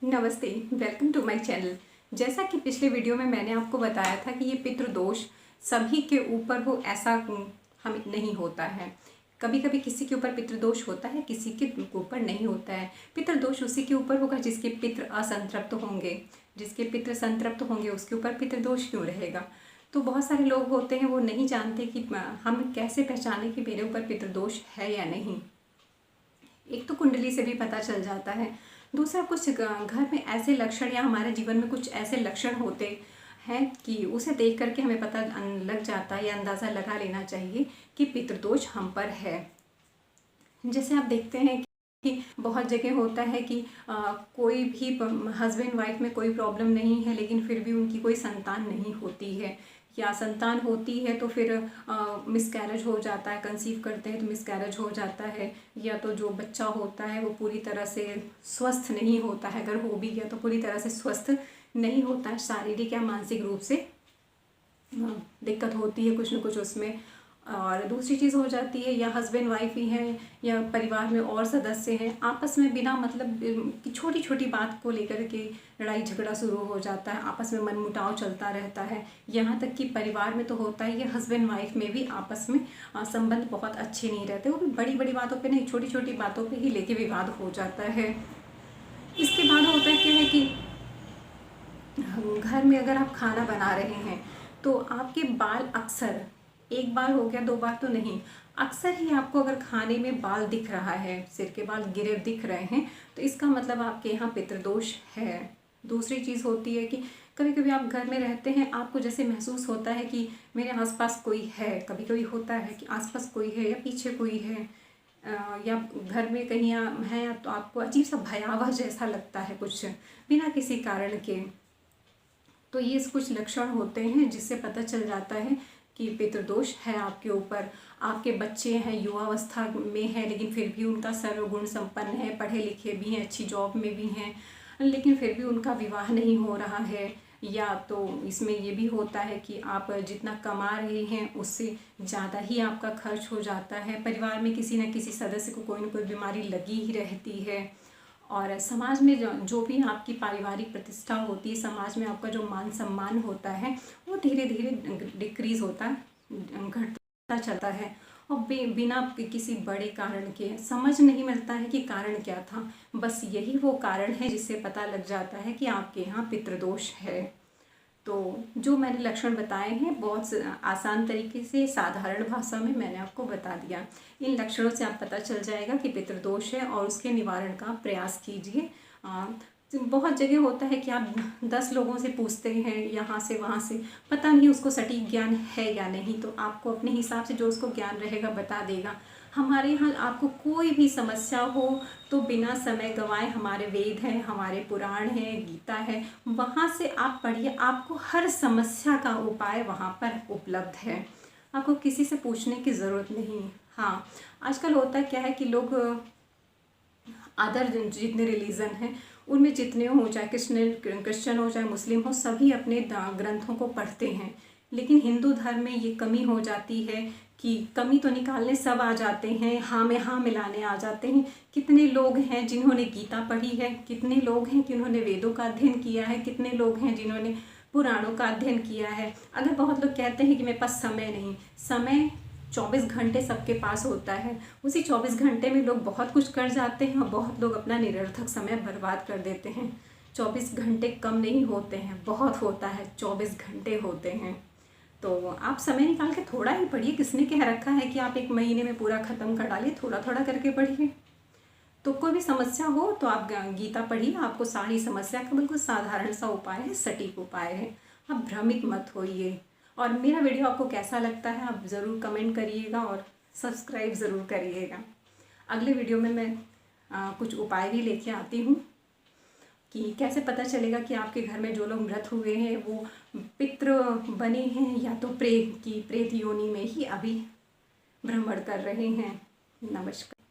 नमस्ते, welcome to my channel. जैसा कि पिछले वीडियो में मैंने आपको बताया था कि ये पितृदोष सभी के ऊपर हो ऐसा हम नहीं होता है। कभी कभी किसी के ऊपर पितृदोष होता है, किसी के ऊपर नहीं होता है। पितृदोष उसी के ऊपर होगा जिसके पितृ असंतृप्त होंगे। जिसके पितृ संतृप्त होंगे उसके ऊपर पितृदोष क्यों रहेगा। तो बहुत सारे लोग होते हैं वो नहीं जानते कि हम कैसे पहचाने कि मेरे ऊपर पितृदोष है या नहीं। एक तो कुंडली से भी पता चल जाता है, दूसरा कुछ घर में ऐसे लक्षण या हमारे जीवन में कुछ ऐसे लक्षण होते हैं कि उसे देख करके हमें पता लग जाता है या अंदाज़ा लगा लेना चाहिए कि पितृदोष हम पर है। जैसे आप देखते हैं कि बहुत जगह होता है कि कोई भी हस्बैंड वाइफ में कोई प्रॉब्लम नहीं है लेकिन फिर भी उनकी कोई संतान नहीं होती है, या संतान होती है तो फिर मिसकैरेज हो जाता है, कंसीव करते हैं तो मिसकैरेज हो जाता है, या तो जो बच्चा होता है वो पूरी तरह से स्वस्थ नहीं होता है, अगर हो भी गया तो पूरी तरह से स्वस्थ नहीं होता है, शारीरिक या मानसिक रूप से दिक्कत होती है कुछ न कुछ उसमें। और दूसरी चीज़ हो जाती है या हस्बैंड वाइफ ही हैं या परिवार में और सदस्य हैं, आपस में बिना मतलब कि छोटी छोटी बात को लेकर के लड़ाई झगड़ा शुरू हो जाता है, आपस में मनमुटाव चलता रहता है। यहाँ तक कि परिवार में तो होता है, ये हस्बैंड वाइफ में भी आपस में संबंध बहुत अच्छे नहीं रहते, वो भी बड़ी बड़ी बातों पर नहीं, छोटी छोटी बातों पर ही लेके विवाद हो जाता है। इसके बाद होता है क्या है कि घर में अगर आप खाना बना रहे हैं तो आपके बाल अक्सर, एक बार हो गया दो बार तो नहीं, अक्सर ही आपको अगर खाने में बाल दिख रहा है, सिर के बाल गिरे दिख रहे हैं, तो इसका मतलब आपके यहाँ पितृदोष है। दूसरी चीज़ होती है कि कभी कभी आप घर में रहते हैं, आपको जैसे महसूस होता है कि मेरे आसपास कोई है, कभी कभी होता है कि आसपास कोई है या पीछे कोई है, या घर में कहीं है तो आपको अजीब सा भयावह जैसा लगता है कुछ बिना किसी कारण के। तो ये कुछ लक्षण होते हैं जिससे पता चल जाता है कि पितृदोष है आपके ऊपर। आपके बच्चे हैं, युवावस्था में है लेकिन फिर भी उनका सर्वगुण संपन्न है, पढ़े लिखे भी हैं, अच्छी जॉब में भी हैं, लेकिन फिर भी उनका विवाह नहीं हो रहा है। या तो इसमें ये भी होता है कि आप जितना कमा रहे हैं उससे ज़्यादा ही आपका खर्च हो जाता है। परिवार में किसी न किसी सदस्य को कोई ना कोई बीमारी लगी ही रहती है। और समाज में जो भी आपकी पारिवारिक प्रतिष्ठा होती है, समाज में आपका जो मान सम्मान होता है वो धीरे धीरे डिक्रीज होता, घटता चलता है। और बिना किसी बड़े कारण के समझ नहीं मिलता है कि कारण क्या था, बस यही वो कारण है जिससे पता लग जाता है कि आपके यहाँ पितृदोष है। तो जो मैंने लक्षण बताए हैं बहुत आसान तरीके से साधारण भाषा में मैंने आपको बता दिया। इन लक्षणों से आप पता चल जाएगा कि पितृदोष है और उसके निवारण का प्रयास कीजिए। बहुत जगह होता है कि आप 10 लोगों से पूछते हैं यहाँ से वहाँ से, पता नहीं उसको सटीक ज्ञान है या नहीं, तो आपको अपने हिसाब से जो उसको ज्ञान रहेगा बता देगा। हमारे यहाँ आपको कोई भी समस्या हो तो बिना समय गंवाए हमारे वेद हैं, हमारे पुराण हैं, गीता है, वहाँ से आप पढ़िए, आपको हर समस्या का उपाय वहाँ पर उपलब्ध है, आपको किसी से पूछने की ज़रूरत नहीं। हाँ, आजकल होता क्या है कि लोग अदर जितने रिलीजन हैं उनमें जितने हो, चाहे क्रिश्चियन हो चाहे मुस्लिम हो, सभी अपने ग्रंथों को पढ़ते हैं, लेकिन हिंदू धर्म में ये कमी हो जाती है कि कमी तो निकालने सब आ जाते हैं, हाँ में हाँ मिलाने आ जाते हैं। कितने लोग हैं जिन्होंने गीता पढ़ी है, कितने लोग हैं जिन्होंने वेदों का अध्ययन किया है, कितने लोग हैं जिन्होंने पुराणों का अध्ययन किया है। अगर बहुत लोग कहते हैं कि मेरे पास समय नहीं, समय 24 घंटे सबके पास होता है, उसी 24 घंटे में लोग बहुत कुछ कर जाते हैं और बहुत लोग अपना निरर्थक समय बर्बाद कर देते हैं। 24 घंटे कम नहीं होते हैं, बहुत होता है, 24 घंटे होते हैं। तो आप समय निकाल के थोड़ा ही पढ़िए, किसने कह रखा है कि आप 1 महीने में पूरा ख़त्म कर डालिए, थोड़ा थोड़ा करके पढ़िए। तो कोई भी समस्या हो तो आप गीता पढ़िए, आपको सारी समस्या का बिल्कुल साधारण सा उपाय है, सटीक उपाय है, आप भ्रमित मत होइए। और मेरा वीडियो आपको कैसा लगता है आप ज़रूर कमेंट करिएगा और सब्सक्राइब ज़रूर करिएगा। अगले वीडियो में मैं कुछ उपाय भी लेके आती हूँ कि कैसे पता चलेगा कि आपके घर में जो लोग मृत हुए हैं वो पितृ बने हैं या तो प्रेत योनि में ही अभी भ्रमण कर रहे हैं। नमस्कार।